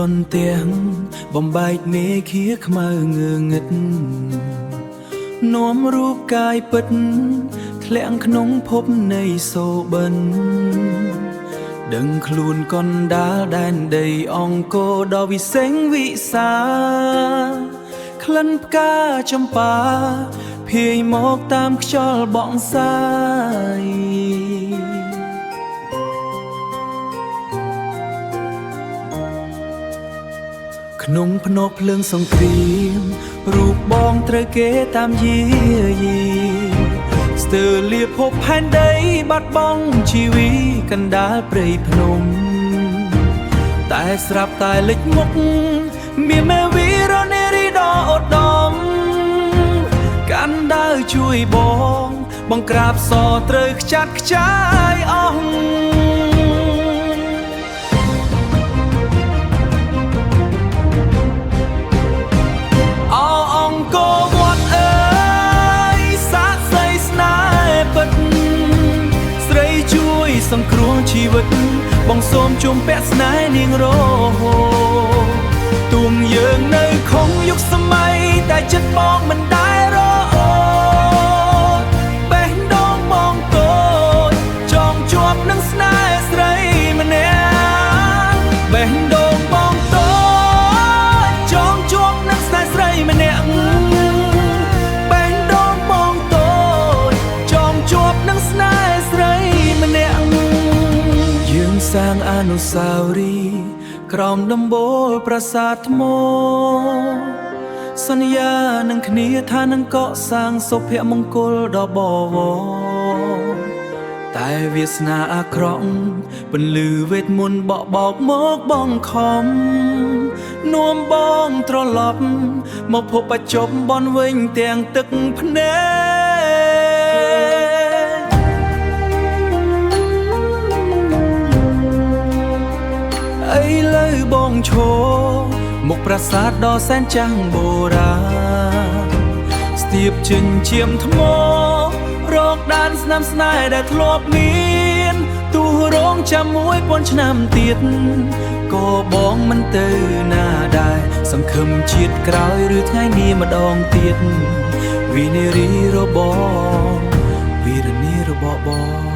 នទាំងបំបែកមេឃាខ្មៅងើងឹតនាំរូបកាយពិតធ្លាក់ក្នុងភពនៃសូបិនដឹងខ្លួនកណ្ដាលដែនដីអង្គរដ៏វិសេងវិសាក្លិនផ្កាចម្ប៉ាភាយមកតាមខ្យល់បក់សាយក្នុងភ្នក់ភ្លើងសង្គ្រាមរូបបងត្រូវគេតាមយាយីស្ទើរលាភពផែនដីបាត់បង់ជីវីកណ្ដាលព្រៃភ្នំតែស្រាប់តែលេចមុខមានមេវីរនារីដ៏ឧត្តមកាន់ដាវជួយបងបង្ក្រាបសត្រូវខ្ចាត់ខ្ចាយអស់អង្គរវត្តអើយសាកសីស្នេហ៍ពិតស្រីជួយសង្គ្រោះជីវិតបងសូមជុំពាក់ស្នេហ៍នាងរហូតទួងយើងនៅខំយុគសម័យតែចិត្តបងមិនដែលរអូតបេះដូងបងតូចចងជាប់នឹងស្នេហ៍ស្រីម្នាក់បេះដូងបងតូចចងជាប់នឹងស្នេហ៍ស្រីម្នាក់បេះដូងបងតូចចងជាប់នឹងស្នេហ៍ស្រីម្នាក់យើងសាងអនុស្សាវរីយ៍ក្រោមដំបូលប្រាសាទថ្មសន្យានឹងគ្នាថានឹងកសាងសុភមង្គលដ៏បវរតែវាសនាអាក្រក់ពន្លឺវេទមន្តបក់បោកមកបងខំនាំបងត្រឡប់មកភពបច្ចុប្បន្នវិញទាំងទឹកភ្នែកឥឡូវបងឈរមុខប្រាសាទដ៏សែនចាំងបុរាណស្ទាបជញ្ជាំថ្មរកដានស្នាមស្នេហ៍ដែលធ្លាប់មានទោះរងចាំ1000ឆ្នាំទៀតក៏បងមិនទៅណាដែរសង្ឃឹមជាតិក្រោយឬថ្ងៃនេះម្ដងទៀតវីនារីរបស់បងវីរនីរបស់បង